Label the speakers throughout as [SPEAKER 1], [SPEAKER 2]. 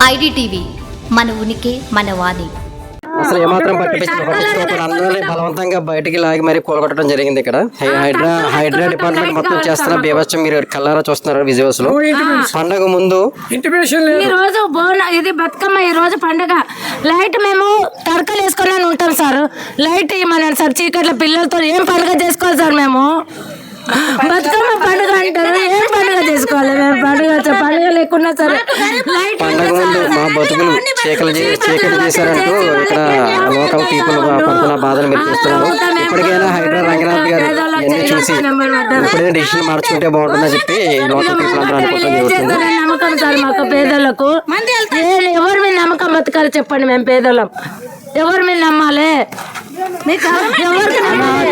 [SPEAKER 1] IDTV మన ఉనికి మన వాణి.
[SPEAKER 2] అసలు ఏమాత్రం పట్టించుకోకుండా అందరినీ బలవంతంగా బయటికి లాగి మరి కూలగొట్టడం జరిగింది. ఇక్కడ హైడ్రా డిపార్ట్మెంట్ మొత్తం చేస్తున్న బీభత్సం మీరు కళ్ళారా చూస్తున్నారు విజువల్స్ లో. పండగ ముందు
[SPEAKER 3] ఈ రోజు ఇది బతుకమ్మ, ఈ రోజు పండుగ. లైట్ మేము తడకలు వేసుకొని ఉంటాం సార్. లైట్ ఇవ్వమని సార్. చీకట్ల పిల్లలతో ఏం పండుగ చేసుకోవాలి సార్? మేము బతుకమ్మ పండుగ అంటారు, ఏం పండుగ చేసుకోవాలి? మేము పండుగ లేకున్నా సరే
[SPEAKER 2] పండగ ముందు మా బతుకులు చీకటి చేశారంటూ ఇక్కడ లోకల్ పీపుల్ పడుతున్న బాధలు మీరు చూస్తున్నారు. ఇప్పటికైనా హైడ్రా రంగనాథ్ గారు ఇవన్నీ చూసి ఇప్పుడైనా డిసిషన్ మార్చుకుంటే బాగుంటుందని చెప్పి లోకల్ పీపుల్ అందరూ అనుకుంటాం జరుగుతుంది.
[SPEAKER 3] నమ్మకం సార్ మాకు పేదలకు. ఎవరి మీద నమ్మకం బతకాలి చెప్పండి? మేము పేదలం ఎవరి మీద నమ్మాలి?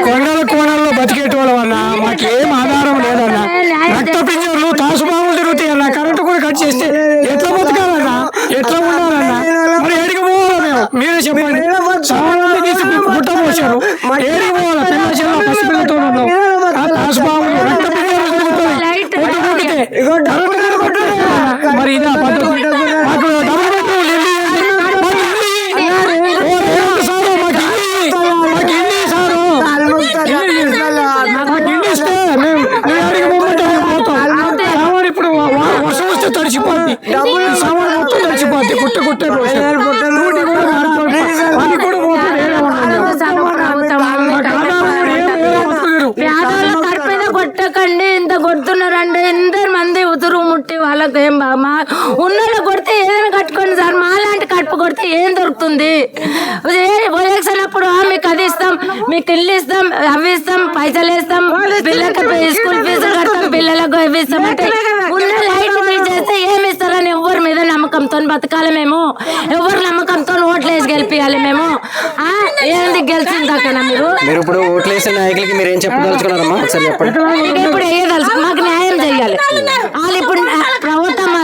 [SPEAKER 4] కొండల కోణంలో బతికేటోళ్ళ వల్ల మాకేం ఆధారం లేదన్నా. రక్త పింజర్లు తాసుబాబులు తిరుగుతాయి అన్న. కరెంటు కూడా కట్ చేస్తే ఎట్లా బతకాలన్నా? ఎట్లా ఉండాలన్నా? మరి ఏడికి పోవాలా? మేము మీరే చెప్పండి. చాలా మంది తీసుకుని పుట్ట పోసారు. ఏడికి పోవాలా? పిల్ల చిన్న పసిపిల్లతో ఉన్నాం. తాసుబాబులు రక్త పింజర్లు తిరుగుతాయి. పొట్టు కొట్టితే మరి ఇదే పద్ధతి. మాకు డబ్బులు ఇప్పుడు వర్షం వస్తే తడిచిపోద్ది, సామాన్ మొత్తం తడిచిపోద్ది. కుట్ట కొట్టకండి. ఇంత కొడుతున్నారండి. ఎందరు మంది ఉతురు ముట్టి వాళ్ళకి ఏం బామా ఉన్నోళ్ళు కొడితే ఏదైనా కట్టుకోండి సార్. మాలాంటి కడుపు కొడితే ఏం దొరుకుతుంది? ఎలక్షన్ అప్పుడు మీకు అది ఇస్తాం, మీకు ఇల్లు ఇస్తాం, అవి ఇస్తాం, పైసలు ఇస్తాం, పిల్లలకి స్కూల్ ఫీజులు కడతాం, పిల్లలకు అవి ఇస్తాం అంటే ఉన్న లైట్ మీరు చేస్తే ఏమి ఇస్తారని ఎవరి మీద నమ్మకంతో బతకాలి మేము. ఎవరు నమ్మకంతో ఓట్లు వేసి గెలిపియాలి మేము. ఏంది గెలిచింది అక్కడ మీరు
[SPEAKER 2] ఇప్పుడు ఓట్లు వేసిన నాయకులకి మీరు ఏం చెప్పదలుచుకున్నారమ్మా? ఒకసారి చెప్పండి.
[SPEAKER 3] ఇప్పుడు వేయదలుచు మాకు న్యాయం చేయాలి. వాళ్ళు ఇప్పుడు ప్రభుత్వం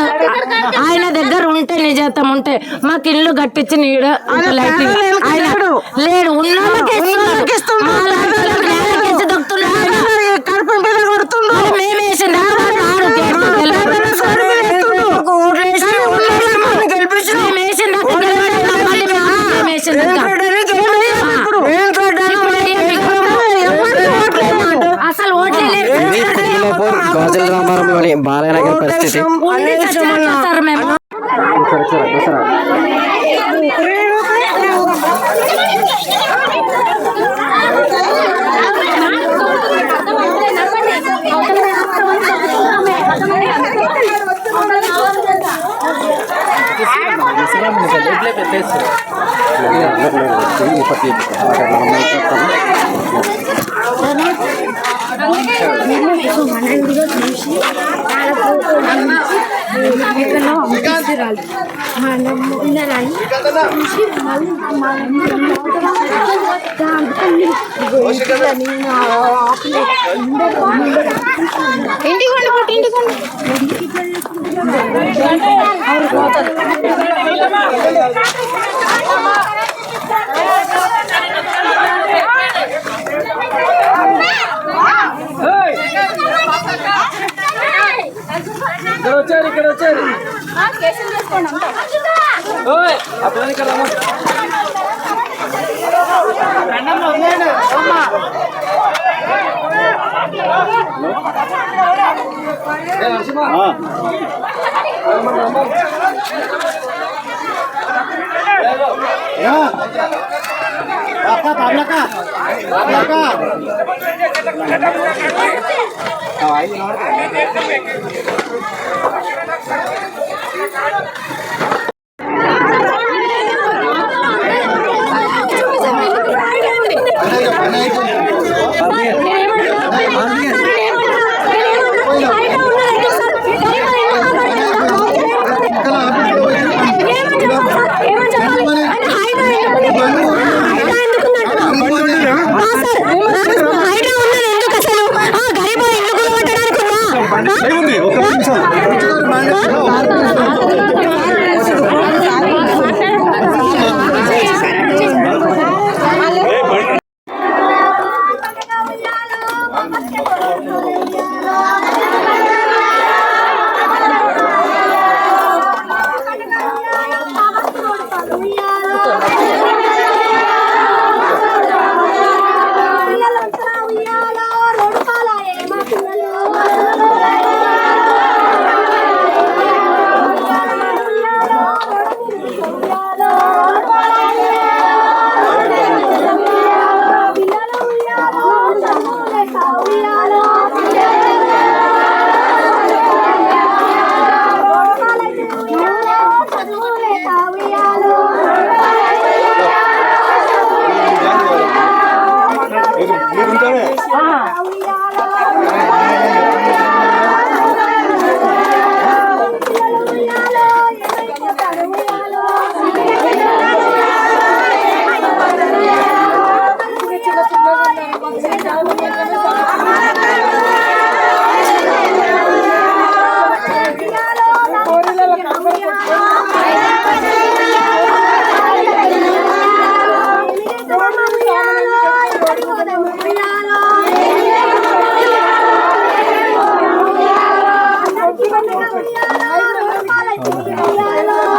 [SPEAKER 3] ఆయన దగ్గర ఉంటే నిజాతం ఉంటే మాకు ఇల్లు కట్టించి నీడ లైట్ ఆయన లేడు. ఉన్నోళ్ళకి మేమేసిండు అసలు ఓట్లే
[SPEAKER 2] గాజుల రామారంలోని బాలనగర్ పరిస్థితి.
[SPEAKER 4] ఇక్కడ వచ్చారు
[SPEAKER 5] గరీబ్ ఎందుకు
[SPEAKER 4] తెలంగాణ